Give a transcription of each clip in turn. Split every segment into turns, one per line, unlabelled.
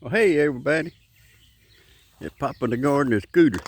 Well, hey everybody, it's Papa the Gardener Scooter.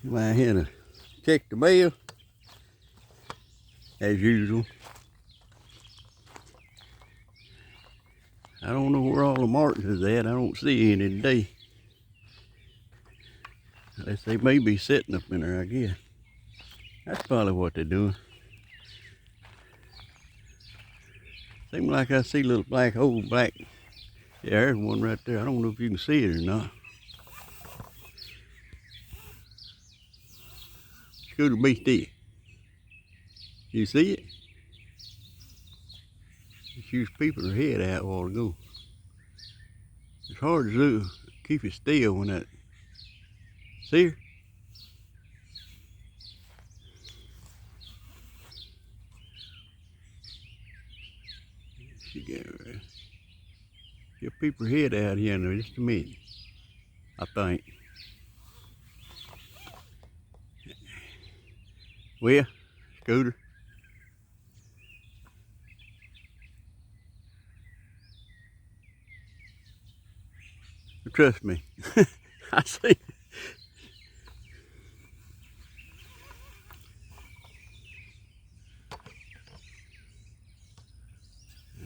I'm here to check the mail, as usual. I don't know where all the markings is at. I don't see any today. They may be sitting up in there, I guess. That's probably what they're doing. Seems like I see a little black hole, black. Yeah, there's one right there. I don't know if you can see it or not. Scooter, be still. You see it? She was peeping her head out a while ago. It's hard to do, keep it still when that. See her? She got her. She'll peep her head out here in just a minute, I think. Well, Scooter. Trust me. I see.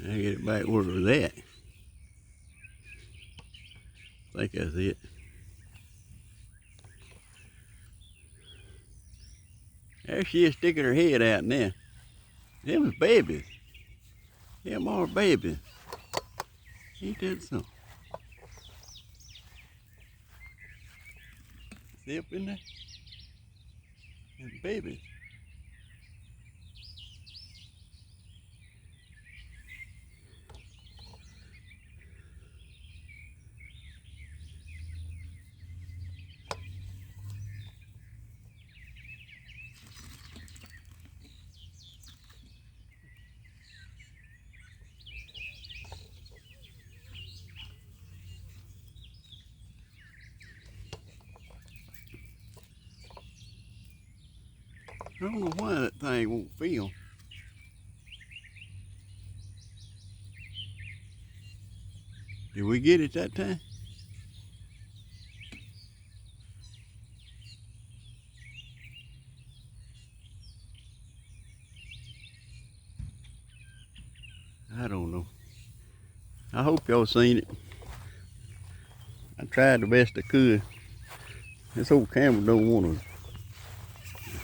I get it back where it was at. I think that's it. There she is sticking her head out now. Them was babies. Them are babies. Ain't that something? See up in there? Them babies. I don't know why that thing won't film. Did we get it that time? I don't know. I hope y'all seen it. I tried the best I could. This old camera don't want to.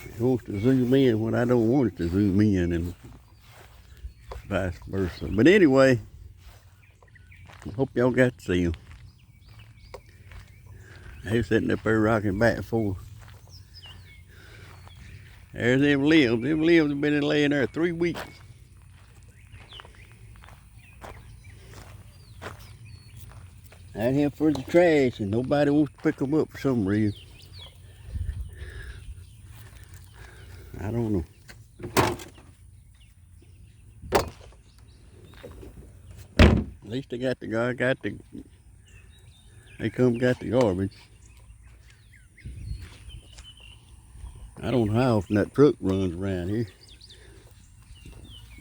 It wants to zoom in when I don't want it to zoom in, and vice versa. But anyway, I hope y'all got to see them. They was sitting up there rocking back and forth. There's them limbs. Them limbs have been laying there 3 weeks. Out here for the trash, and nobody wants to pick them up for some reason. I don't know. At least they got the guy, they come got the garbage. I don't know how often that truck runs around here.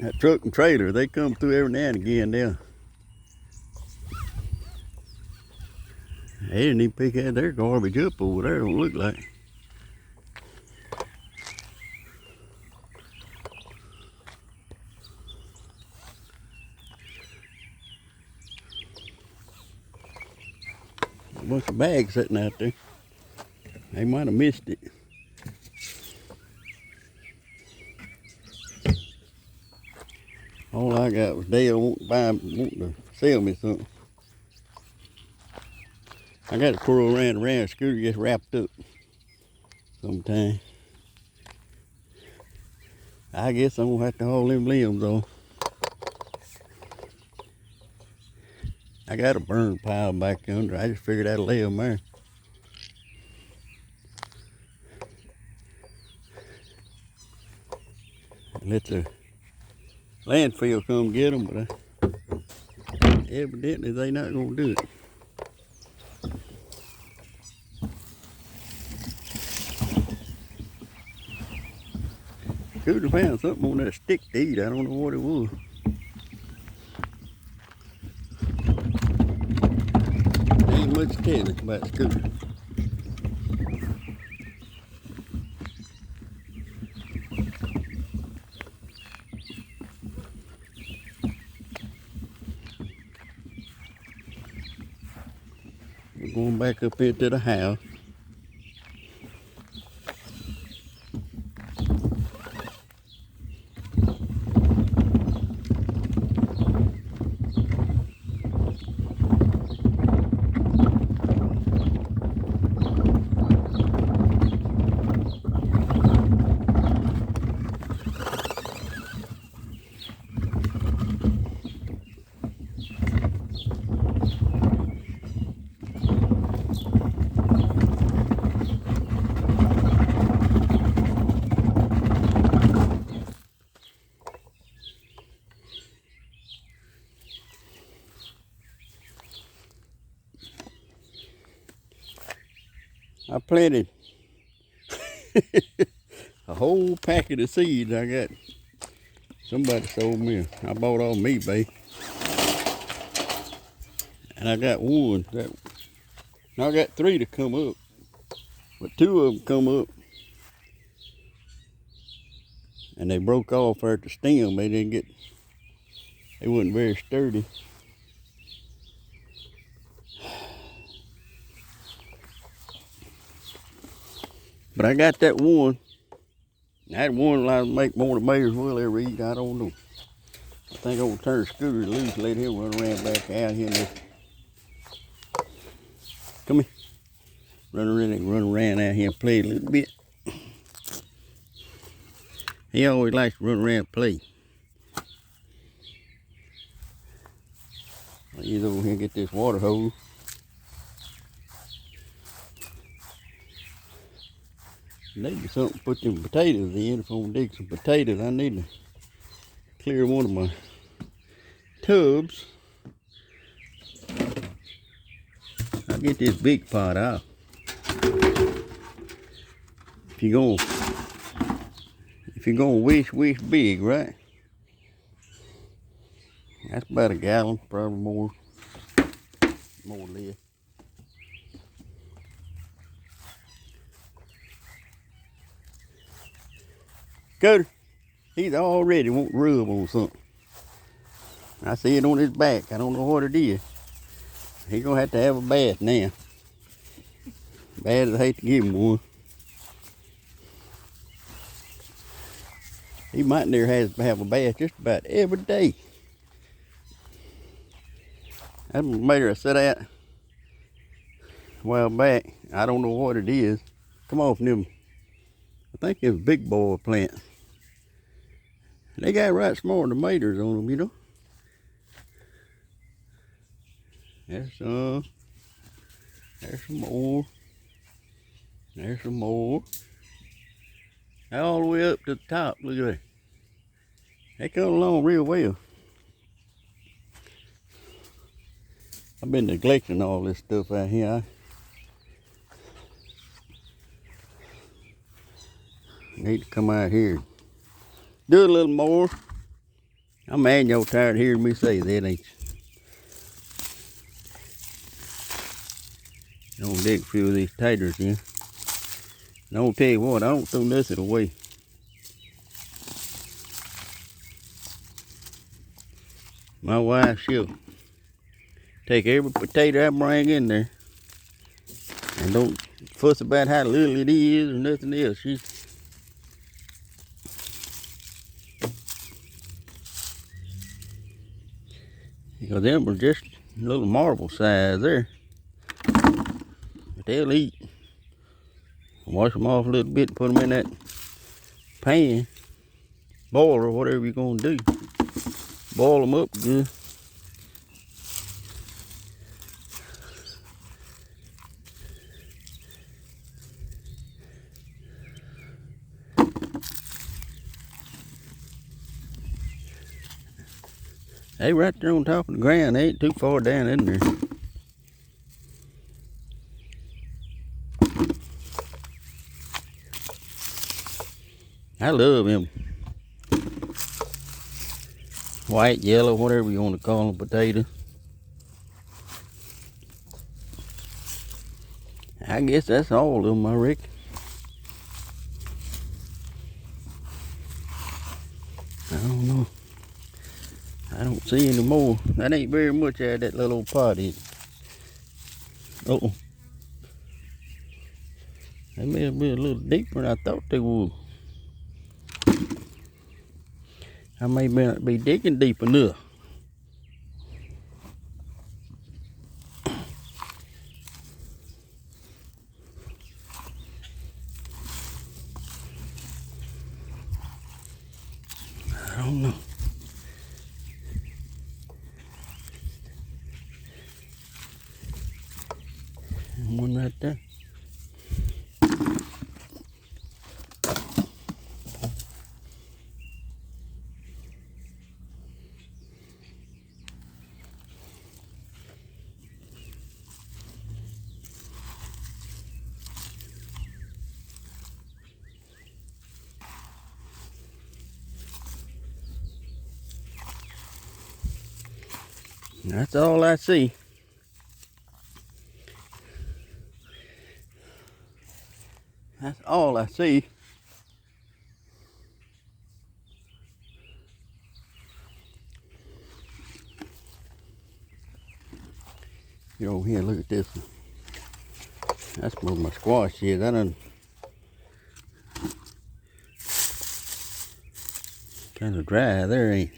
That truck and trailer, they come through every now and again there. They didn't even pick out their garbage up over there, don't look like. A bunch of bags sitting out there. They might have missed it. All I got was Dale wanting to sell me something. I got to twirl around, Scooter gets wrapped up sometime. I guess I'm gonna have to haul them limbs on. I got a burn pile back under. I just figured I'd lay them there. Let the landfill come get them, but evidently they not gonna do it. Could have found something on that stick to eat. I don't know what it was. Ain't much telling about the scooter. We're going back up into the house. I planted a whole packet of seeds I got. Somebody sold me. I bought off eBay. And I got one. I got 3 to come up. But 2 of them come up. And they broke off at the stem. They wasn't very sturdy. But I got that one. That one I'll make more tomatoes will ever eat. I don't know. I think I'm gonna turn the scooter loose, let him run around back out here. Come here. Run around out here and play a little bit. He always likes to run around and play. He's over here and get this water hose. Need something to put them potatoes in. If I'm gonna dig some potatoes, I need to clear one of my tubs. I'll get this big pot out. If you're gonna wish big, right? That's about a gallon, probably more or less. Cutter, he's already want to rub on something. I see it on his back. I don't know what it is. He's gonna have to have a bath now. Bad as I hate to give him one. He might never have a bath just about every day. That made her sit out a while back. I don't know what it is. Come off them. I think it's big boy plants. They got right small tomatoes on them, you know. There's some. There's some more. There's some more. All the way up to the top. Look at that. They come along real well. I've been neglecting all this stuff out here. I need to come out here. Do a little more. I'm mad y'all tired of hearing me say that, ain't you? Don't dig a few of these taters in. And I'll tell you what, I don't throw nothing away. My wife, she'll take every potato I bring in there and don't fuss about how little it is or nothing else. Because them are just little marble size there. But they'll eat. Wash them off a little bit, put them in that pan, boil or whatever you're going to do. Boil them up good. They right there on top of the ground. They ain't too far down in there. I love them white, yellow, whatever you want to call them, potato. I guess that's all of them, I reckon. I don't know. I don't see any more. That ain't very much out of that little old pot. Uh-oh. They may have been a little deeper than I thought they would. I may be digging deep enough. I don't know. One right there. That's all I see. That's all I see. Get over here, look at this one. That's where my squash is. I done kind of dry there, ain't it?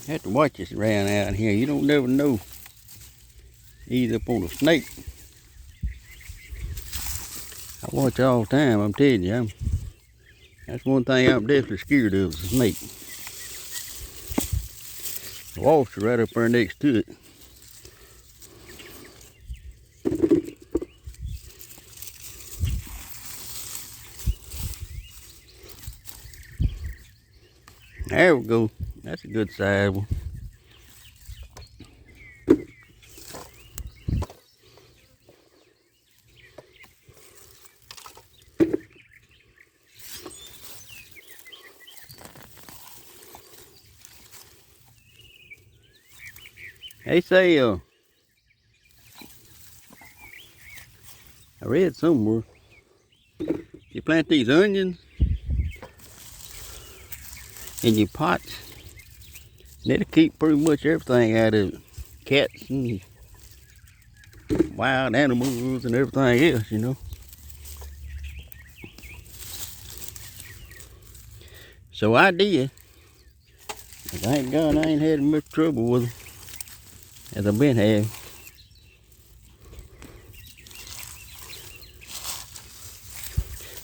You have to watch this around out here. You don't never know. He's up on a snake. I watch all the time, I'm telling you. That's one thing I'm definitely scared of, is a snake. The wasps are right up there next to it. There we go. That's a good size one. They say, I read somewhere, you plant these onions in your pots, and it'll keep pretty much everything out of it. Cats and wild animals and everything else, you know. So I did. Thank God I ain't had much trouble with them as I've been having.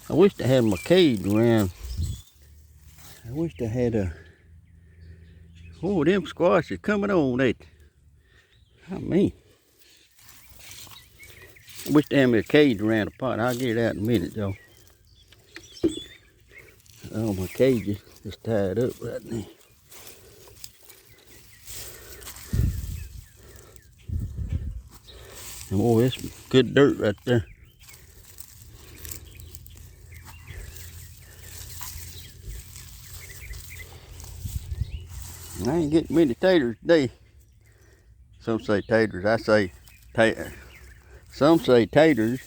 I wish I had my cage around. I wish I had a. Oh, them squashes coming on, that. I mean, I wish they had me a cage around the pot. I'll get it out in a minute, though. Oh, my cage is just tied up right now. Oh, that's good dirt right there. I ain't getting many taters today. Some say taters, I say tater. Some say taters,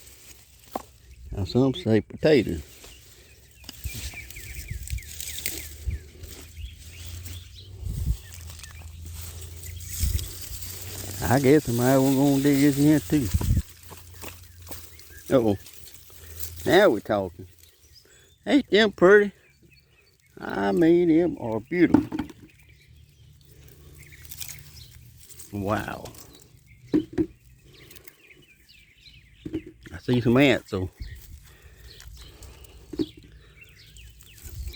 and some say potatoes. I guess I might well gonna dig this in too. Uh-oh. Now we're talking. Ain't them pretty? I mean, them are beautiful. Wow. I see some ants, so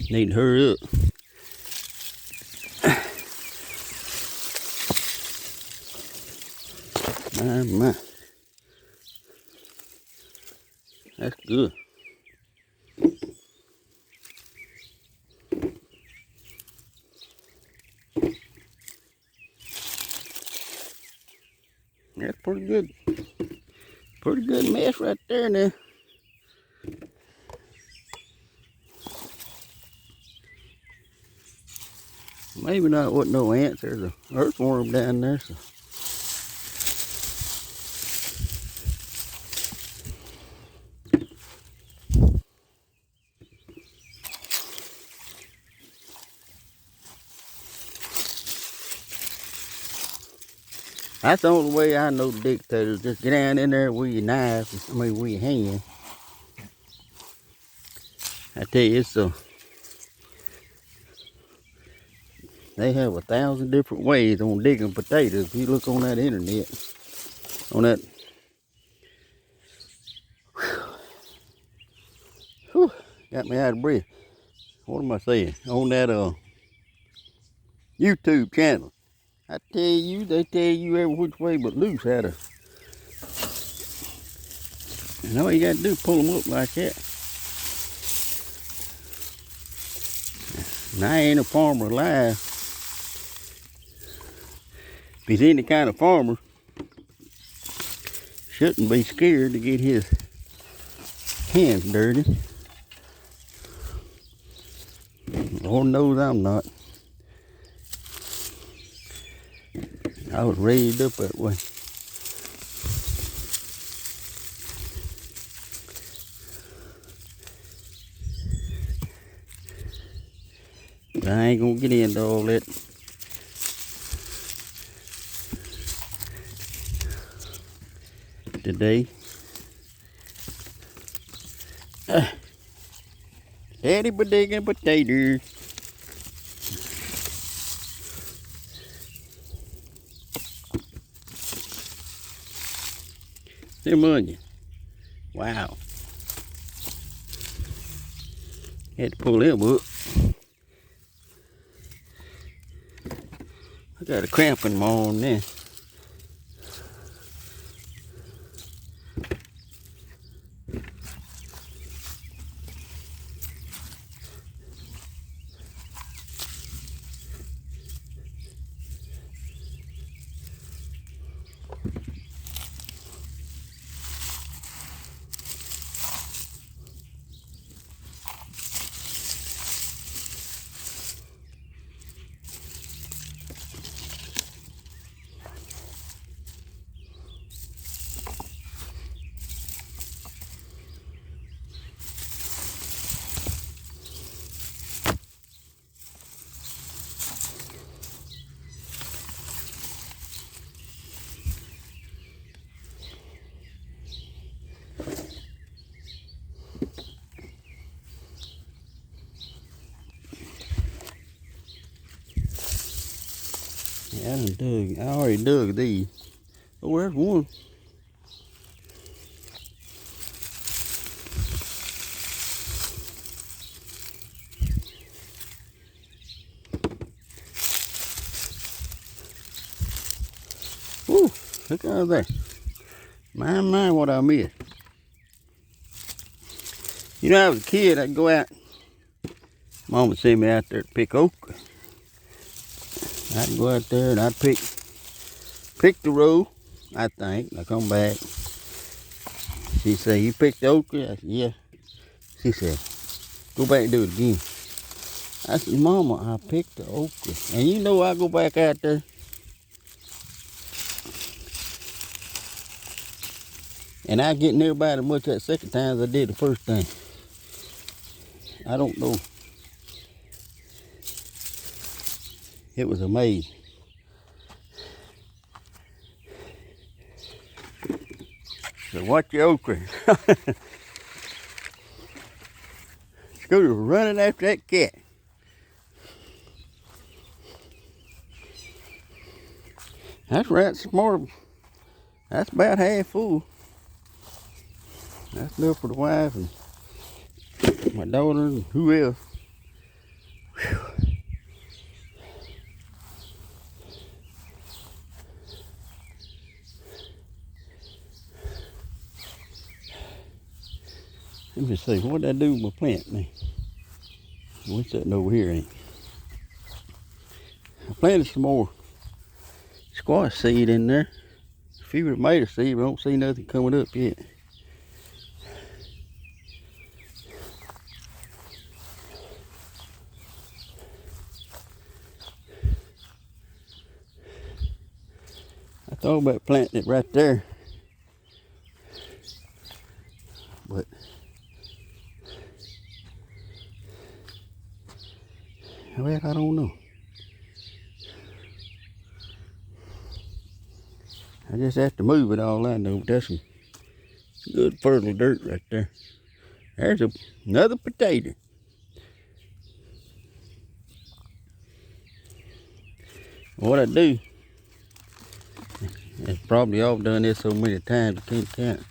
Need to hurry up. My. That's good. That's pretty good. Pretty good mess right there now. Maybe not wasn't no ants. There's an earthworm down there. So. That's the only way I know to dig potatoes. Just get down in there with your knife, with your hand. I tell you, they have 1,000 different ways on digging potatoes. If you look on that internet, on that, whew, got me out of breath. What am I saying? On that YouTube channel. I tell you, they tell you every which way but loose how to. And all you got to do is pull them up like that. And I ain't a farmer alive. If he's any kind of farmer, shouldn't be scared to get his hands dirty. Lord knows I'm not. I was raised up that way. But I ain't gonna get into all that. Today. Daddy be digging potatoes. Them onions. Wow. Had to pull them up. I got a cramp in my arm now. Yeah, I already dug these. Oh, there's one. Woo, look out there. My, what I missed. You know, I was a kid, I'd go out. Mom would send me out there to pick okra. I'd go out there and I'd pick the row, I think. I come back. She said, you picked the okra? I said, yeah. She said, go back and do it again. I said, Mama, I picked the okra. And you know I go back out there. And I get nearby as much that second time as I did the first time. I don't know. It was amazing. So watch your okra. Scooter running after that cat. That's right, smart. That's about half full. That's enough for the wife and my daughter and who else. Let me see, what did I do with my plant, man? What's that over here, ain't? I planted some more squash seed in there. A few tomato seed, but I don't see nothing coming up yet. I thought about planting it right there, but well, I don't know. I just have to move it all, I know, but that's some good fertile dirt right there. There's another potato. What I do, it's probably all done this so many times I can't count.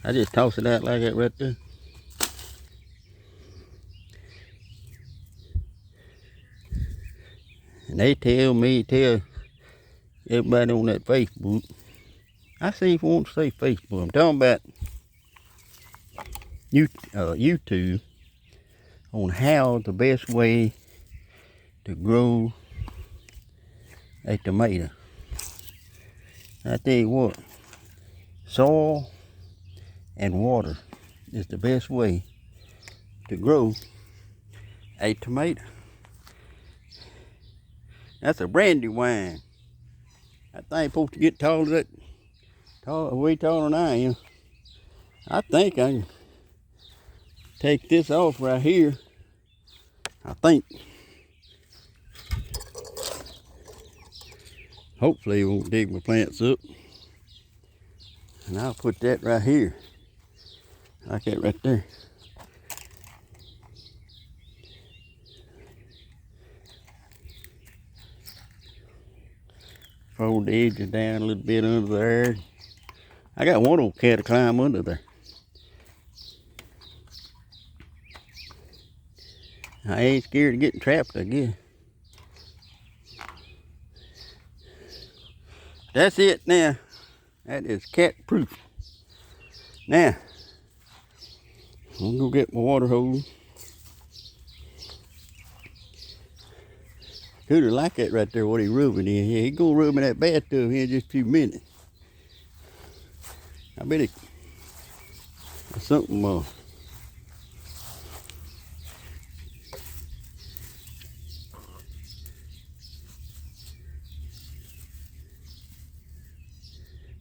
I just toss it out like that right there. And they tell everybody on that Facebook. I see if you want to say Facebook. I'm talking about YouTube on how the best way to grow a tomato. I tell you what, soil and water is the best way to grow a tomato. That's a brandywine. That thing supposed to get taller way taller than I am. I think I can take this off right here. I think. Hopefully it won't dig my plants up. And I'll put that right here. Like that right there. Fold the edges down a little bit under there. I got one old cat to climb under there. I ain't scared of getting trapped, I guess. That's it now. That is cat proof. Now, I'm gonna go get my water hose. Cooter like that right there, what he rubbing in here. He gonna rub in that bathtub here in just a few minutes. I bet it's something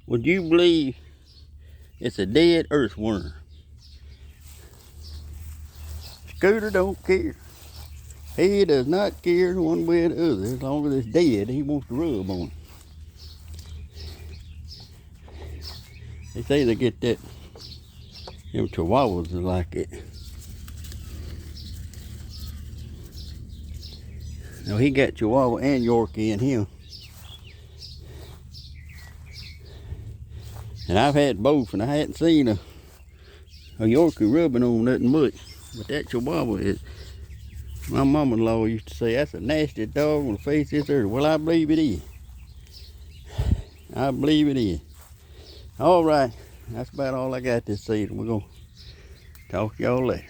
would you believe it's a dead earthworm? Scooter don't care. He does not care one way or the other. As long as it's dead, he wants to rub on it. They say they get that, them chihuahuas are like it. Now he got Chihuahua and Yorkie in him. And I've had both, and I hadn't seen a Yorkie rubbing on nothing much. But that Chihuahua is, my mama-in-law used to say, that's a nasty dog on the face of this earth. Well, I believe it is. I believe it is. All right, that's about all I got this season. We're going to talk to y'all later.